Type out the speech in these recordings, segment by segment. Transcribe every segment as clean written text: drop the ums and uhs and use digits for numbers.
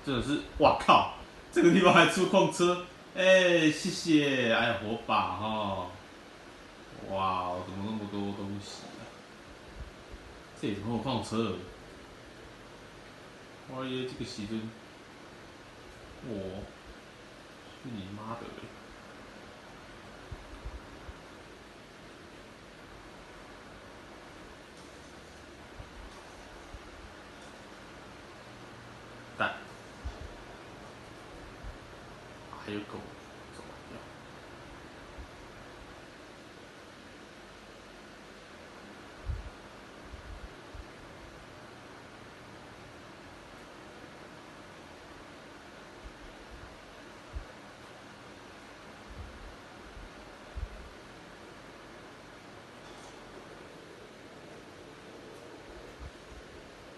真的是，哇靠！这个地方还出矿车，哎、谢谢，哎呀，火把哈，哇，怎么那么多东西啊？这里怎么有矿车？我耶，这个时阵，我去你妈的嘞！蛋，还有狗，走掉。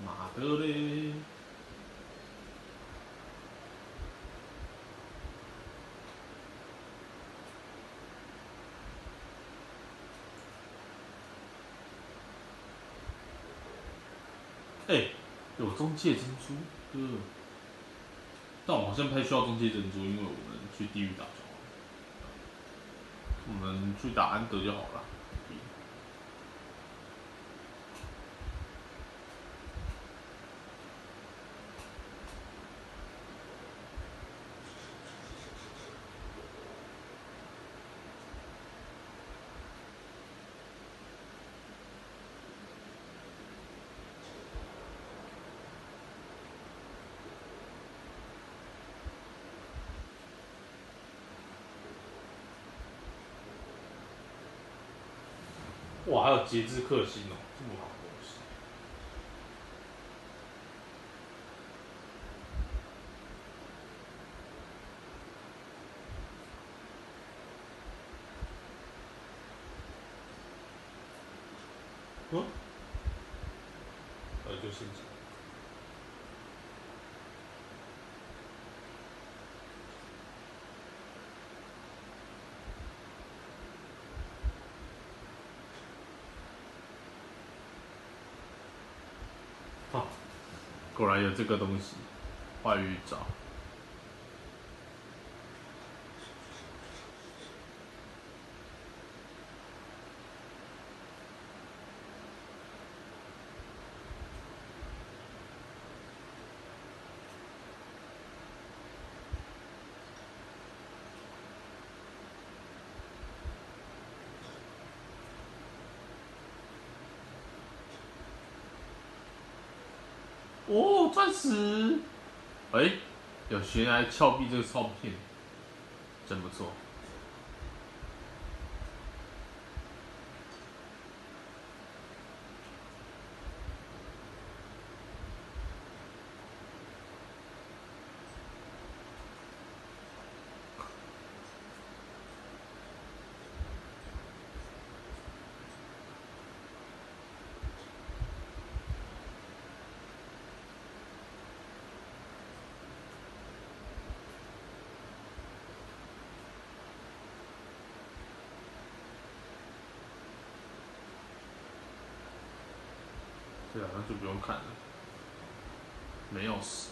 妈的嘞！哎、有中介珍珠，但我好像不太需要中介珍珠，因为我们去地狱打就好了，我们去打安德就好了。哇，还有节制克星哦，这么好的东西。嗯，就现金。啊，果然有这个东西，坏预兆。哦，钻石！哎、有悬崖峭壁这个照片，真不错。对啊，那就不用看了，没有死。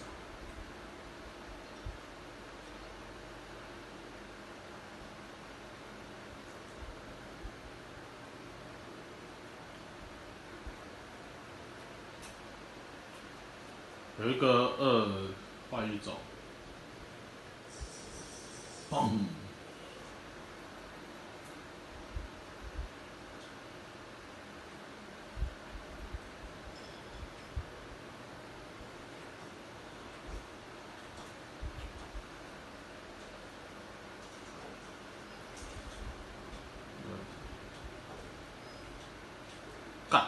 有一个坏预兆，嘣！干，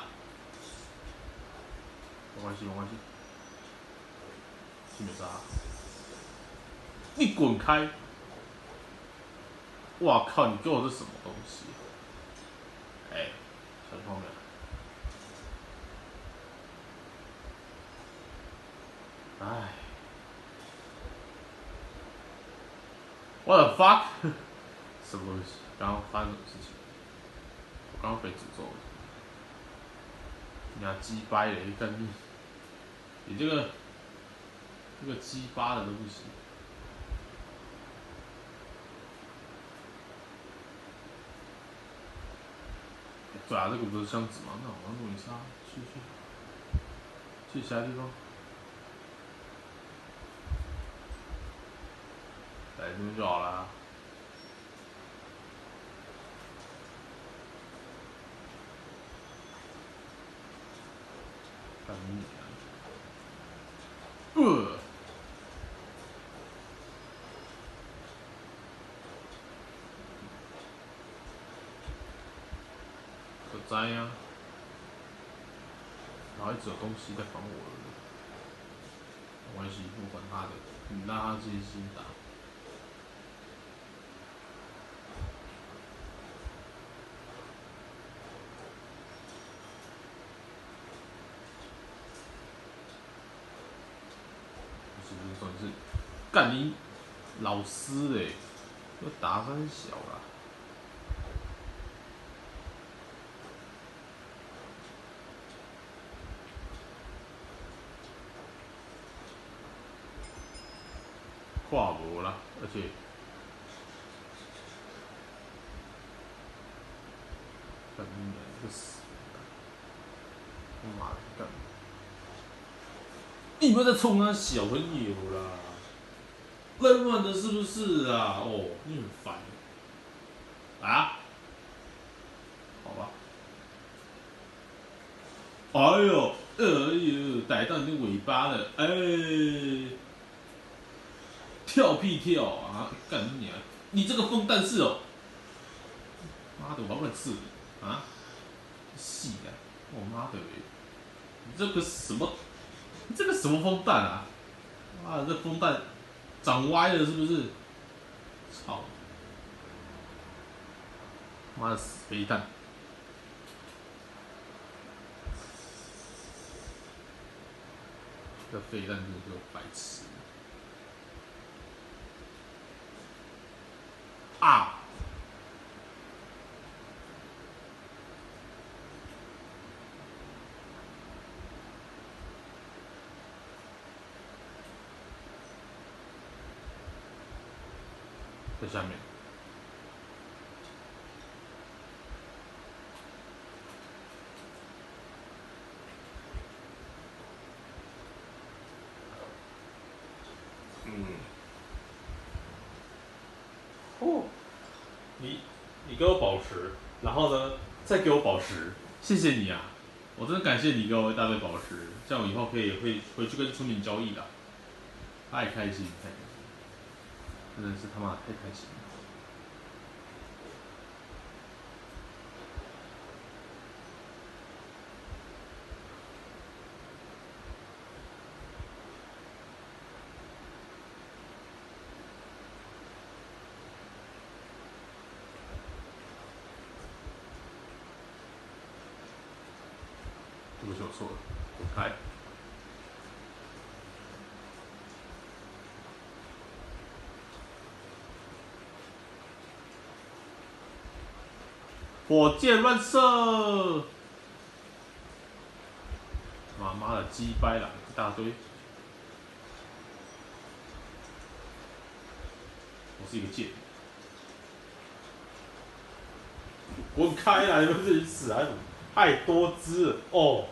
没关系，没关系，去没杀。你滚开！哇靠！你给我这什么东西？哎、小聪明。哎，what the fuck？什么东西？刚刚发生什么事情？我刚刚被诅咒了。你要鸡掰了，干你！你这个这个鸡巴的都不行。对啊，这个不是箱子吗？那我要弄一下，去其他地方。来这边就好啦。干你娘！可摘呀，然后一直有东西在防我了，没关系，我管他的，你让他自己打。不是，算是干你老师嘞，要打三小啦。跨无啦，而且干你娘这个死！他妈的干！你们在冲他小朋友啦？乱乱的是不是啊？哦，你很烦啊！好吧。哎呦，逮到你的尾巴了！哎，跳屁跳啊！干你娘！你这个疯蛋是哦！妈的，我要乱刺你啊！细啊！我妈的，你这个什么？你这个什么疯蛋啊？妈的，这疯蛋长歪了是不是？操！妈的死肥蛋！这废蛋真的是白痴啊！在下面。哦，你给我宝石，然后呢，再给我宝石，谢谢你啊！我真的感谢你给我一大堆宝石，这样我以后可以回去跟村民交易了。太开心，太开心，真的是他妈太开心了。对不起，我错了，我开。火箭乱射！妈的，鸡掰了一大堆。我是一个箭。滚开啦！你们自己死还太多只了哦。